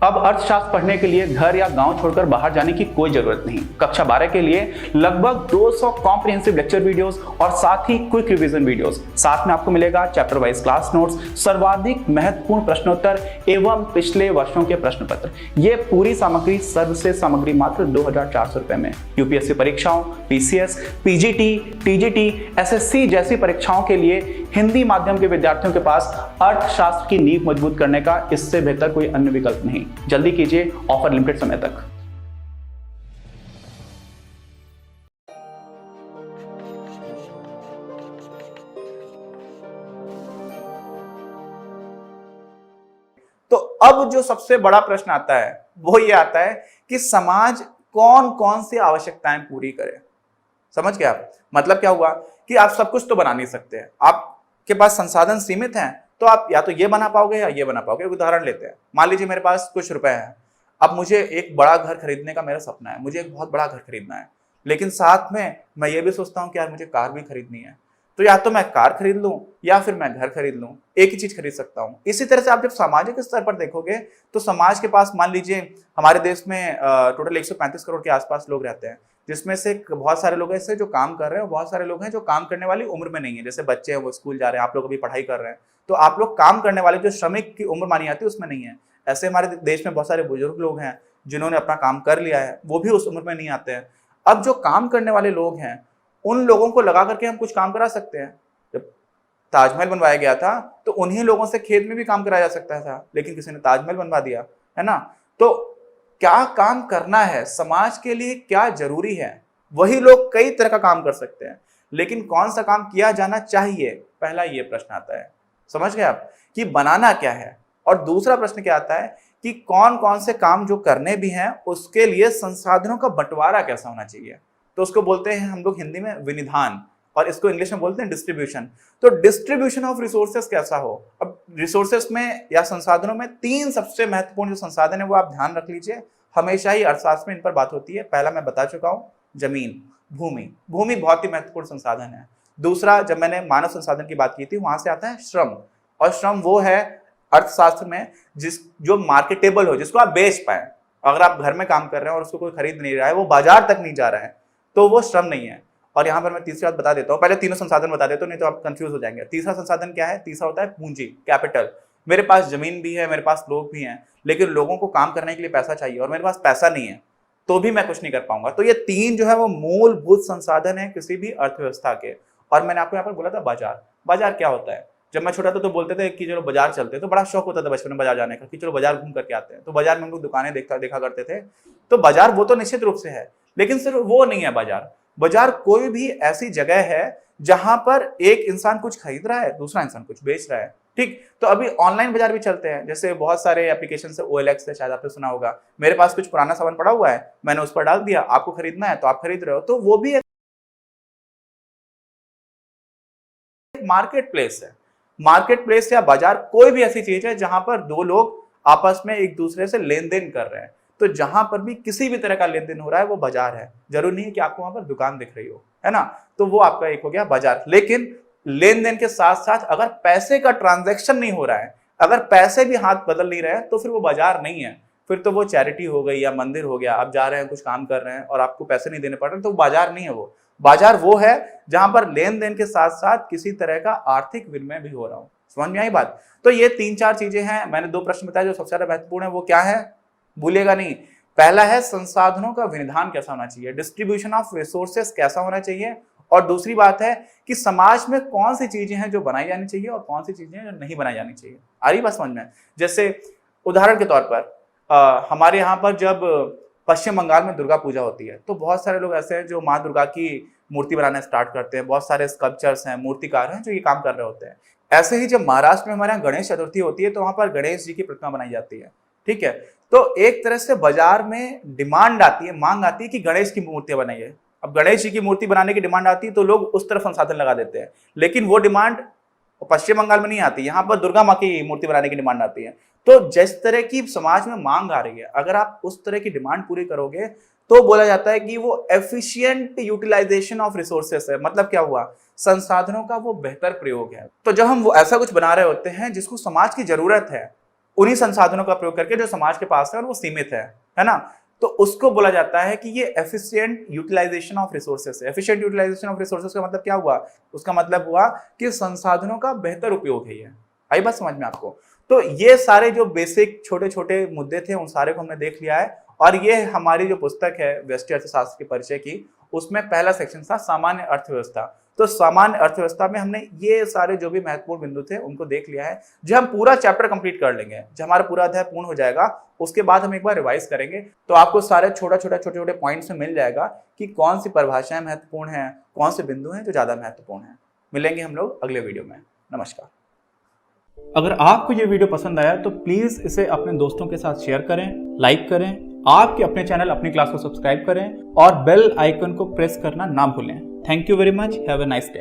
अब अर्थशास्त्र पढ़ने के लिए घर या गांव छोड़कर बाहर जाने की कोई जरूरत नहीं। कक्षा 12 के लिए लगभग 200 कॉम्प्रिहेंसिव लेक्चर वीडियोस और साथ ही क्विक रिवीजन वीडियोस। साथ में आपको मिलेगा चैप्टर वाइज क्लास नोट्स, सर्वाधिक महत्वपूर्ण प्रश्नोत्तर एवं पिछले वर्षों के प्रश्न पत्र। ये पूरी सामग्री सर्वश्रेष्ठ सामग्री मात्र 2400 रुपए में। यूपीएससी परीक्षाओं, पीसीएस, पीजीटी, टीजीटी, एसएससी जैसी परीक्षाओं के लिए हिंदी माध्यम के विद्यार्थियों के पास अर्थशास्त्र की नींव मजबूत करने का इससे बेहतर कोई अन्य विकल्प नहीं। जल्दी कीजिए, ऑफर लिमिटेड समय तक। तो अब जो सबसे बड़ा प्रश्न आता है वो ये आता है कि समाज कौन कौन सी आवश्यकताएं पूरी करे। समझ गए आप? मतलब क्या हुआ कि आप सब कुछ तो बना नहीं सकते हैं, आपके पास संसाधन सीमित हैं, तो आप या तो ये बना पाओगे या ये बना पाओगे। उदाहरण लेते हैं, मान लीजिए मेरे पास कुछ रुपए हैं, अब मुझे एक बड़ा घर खरीदने का मेरा सपना है, मुझे एक बहुत बड़ा घर खरीदना है, लेकिन साथ में मैं ये भी सोचता हूँ कि यार मुझे कार भी खरीदनी है, तो या तो मैं कार खरीद लूं या फिर मैं घर खरीद लूं, एक ही चीज खरीद सकता हूं। इसी तरह से आप जब सामाजिक स्तर पर देखोगे तो समाज के पास, मान लीजिए हमारे देश में टोटल 135 करोड़ के आसपास लोग रहते हैं, जिसमें से बहुत सारे लोग ऐसे जो काम कर रहे हैं, बहुत सारे लोग हैं जो काम करने वाली उम्र में नहीं है। जैसे बच्चे हैं वो स्कूल जा रहे हैं, आप लोग अभी पढ़ाई कर रहे हैं, तो आप लोग काम करने वाले जो श्रमिक की उम्र मानी जाती है उसमें नहीं है। ऐसे हमारे देश में बहुत सारे बुजुर्ग लोग हैं जिन्होंने अपना काम कर लिया है, वो भी उस उम्र में नहीं आते हैं। अब जो काम करने वाले लोग हैं उन लोगों को लगा करके हम कुछ काम करा सकते हैं। जब ताजमहल बनवाया गया था तो उन्हीं लोगों से खेत में भी काम कराया जा सकता था, लेकिन किसी ने ताजमहल बनवा दिया, है ना। तो क्या काम करना है, समाज के लिए क्या जरूरी है, वही लोग कई तरह का काम कर सकते हैं, लेकिन कौन सा काम किया जाना चाहिए, पहला ये प्रश्न आता है। समझ गए आप कि बनाना क्या है। और दूसरा प्रश्न क्या आता है कि कौन कौन से काम जो करने भी हैं उसके लिए संसाधनों का बंटवारा कैसा होना चाहिए। तो उसको बोलते हैं हम लोग हिंदी में विनिधान, और इसको इंग्लिश में बोलते हैं डिस्ट्रीब्यूशन। तो डिस्ट्रीब्यूशन ऑफ रिसोर्सेस कैसा हो। अब रिसोर्सेस में या संसाधनों में तीन सबसे महत्वपूर्ण जो संसाधन है वो आप ध्यान रख लीजिए, हमेशा ही अर्थशास्त्र में इन पर बात होती है। पहला मैं बता चुका हूं, जमीन, भूमि। भूमि बहुत ही महत्वपूर्ण संसाधन है। दूसरा, जब मैंने मानव संसाधन की बात की थी, वहां से आता है श्रम, और श्रम वो है अर्थशास्त्र में जो मार्केटेबल हो, जिसको आप बेच पाए। अगर आप घर में काम कर रहे हैं और उसको कोई खरीद नहीं रहा है, वो बाजार तक नहीं जा रहा है, तो वो श्रम नहीं है। और यहाँ पर मैं तीसरी बात बता देता हूँ, पहले तीनों संसाधन बता देता हूँ, नहीं तो आप कंफ्यूज हो जाएंगे। तीसरा संसाधन क्या है? तीसरा होता है पूंजी, कैपिटल। मेरे पास जमीन भी है, मेरे पास लोग भी हैं, लेकिन लोगों को काम करने के लिए पैसा चाहिए और मेरे पास पैसा नहीं है, तो भी मैं कुछ नहीं कर पाऊंगा। तो ये तीन जो है वो मूलभूत संसाधन है किसी भी अर्थव्यवस्था के। और मैंने आपको यहाँ पर बोला था बाजार। बाजार क्या होता है? जब मैं छोटा था तो बोलते थे कि चलो बाजार चलते हैं, तो बड़ा शौक होता था बचपन में बाजार जाने का कि चलो बाजार घूम करके आते हैं। तो बाजार में हम लोग दुकानें देखा करते थे। तो बाजार वो तो निश्चित रूप से है, लेकिन सिर्फ वो नहीं है बाजार। बाजार कोई भी ऐसी जगह है जहां पर एक इंसान कुछ खरीद रहा है, दूसरा इंसान कुछ बेच रहा है। ठीक, तो अभी ऑनलाइन बाजार भी चलते हैं, जैसे बहुत सारे एप्लीकेशन है, OLX है, शायद आपने सुना होगा। मेरे पास कुछ पुराना सामान पड़ा हुआ है, मैंने उस पर डाल दिया, आपको खरीदना है तो आप खरीद रहे हो, तो वो भी एक मार्केट प्लेस है। मार्केट प्लेस या बाजार कोई भी ऐसी चीज है जहां पर दो लोग आपस में एक दूसरे से लेन देन कर रहे हैं। तो जहां पर भी किसी भी तरह का लेन देन हो रहा है वो बाजार है। जरूरी नहीं है कि आपको वहां पर दुकान दिख रही हो, है ना। तो वो आपका एक हो गया बाजार। लेकिन लेन देन के साथ साथ अगर पैसे का ट्रांजैक्शन नहीं हो रहा है, अगर पैसे भी हाथ बदल नहीं रहे, तो फिर वो बाजार नहीं है। फिर तो वो चैरिटी हो गई या मंदिर हो गया। आप जा रहे हैं, कुछ काम कर रहे हैं और आपको पैसे नहीं देने पड़ रहे, तो बाजार नहीं है वो। बाजार वो है जहां पर लेन देन के साथ साथ किसी तरह का आर्थिक विनिमय भी हो रहा हो। समझ में आई बात? तो ये तीन चार चीजें हैं। मैंने दो प्रश्न बताए जो सबसे ज्यादा महत्वपूर्ण है, वो क्या है भूलिएगा नहीं। पहला है संसाधनों का विनिधान कैसा होना चाहिए, डिस्ट्रीब्यूशन ऑफ रिसोर्सेस कैसा होना चाहिए। और दूसरी बात है कि समाज में कौन सी चीजें हैं जो बनाई जानी चाहिए और कौन सी चीजें हैं जो नहीं बनाई जानी चाहिए। आ रही बात समझ में? जैसे उदाहरण के तौर पर हमारे यहाँ पर जब पश्चिम बंगाल में दुर्गा पूजा होती है, तो बहुत सारे लोग ऐसे हैं जो माँ दुर्गा की मूर्ति बनाना स्टार्ट करते हैं। बहुत सारे स्कल्पचर्स हैं, मूर्तिकार हैं जो ये काम कर रहे होते हैं। ऐसे ही जब महाराष्ट्र में हमारे यहाँ गणेश चतुर्थी होती है, तो वहां पर गणेश जी की प्रतिमा बनाई जाती है। ठीक है, तो एक तरह से बाजार में डिमांड आती है, मांग आती है कि गणेश की मूर्तियां बनाइए। अब गणेश जी की मूर्ति बनाने की डिमांड आती है तो लोग उस तरफ संसाधन लगा देते हैं, लेकिन वो डिमांड पश्चिम बंगाल में नहीं आती, यहाँ पर दुर्गा माँ की मूर्ति बनाने की डिमांड आती है। तो जिस तरह की समाज में मांग आ रही है, अगर आप उस तरह की डिमांड पूरी करोगे तो बोला जाता है कि वो एफिशिएंट यूटिलाइजेशन ऑफ रिसोर्सेस है। मतलब क्या हुआ? संसाधनों का वो बेहतर प्रयोग है। तो जब हम वो ऐसा कुछ बना रहे होते हैं जिसको समाज की जरूरत है, उन्हीं संसाधनों का प्रयोग करके जो समाज के पास है और वो सीमित है ना, तो उसको बोला जाता है कि ये एफिशिएंट यूटिलाइजेशन ऑफ रिसोर्सेस है। एफिशिएंट यूटिलाइजेशन ऑफ रिसोर्सेस का मतलब क्या हुआ? उसका मतलब हुआ कि संसाधनों का बेहतर उपयोग है। ये आई बात समझ में आपको? तो ये सारे जो बेसिक छोटे छोटे मुद्दे थे उन सारे को हमने देख लिया है, और ये हमारी जो पुस्तक है व्यष्टि अर्थशास्त्र के परिचय की, उसमें पहला सेक्शन था सामान्य अर्थव्यवस्था। तो सामान्य अर्थव्यवस्था में हमने ये सारे जो भी महत्वपूर्ण बिंदु थे उनको देख लिया है। जब हम पूरा चैप्टर कंप्लीट कर लेंगे, जब हमारा पूरा अध्याय पूर्ण हो जाएगा, उसके बाद हम एक बार रिवाइज करेंगे, तो आपको सारे छोटे छोटे पॉइंट्स में मिल जाएगा कि कौन सी परिभाषाएं महत्वपूर्ण हैं, कौन से बिंदु हैं जो ज्यादा महत्वपूर्ण हैं। मिलेंगे हम लोग अगले वीडियो में। नमस्कार। अगर आपको ये वीडियो पसंद आया तो प्लीज इसे अपने दोस्तों के साथ शेयर करें, लाइक करें, आपके अपने चैनल अपनी क्लास को सब्सक्राइब करें और बेल आइकन को प्रेस करना ना भूलें। Thank you very much. Have a nice day.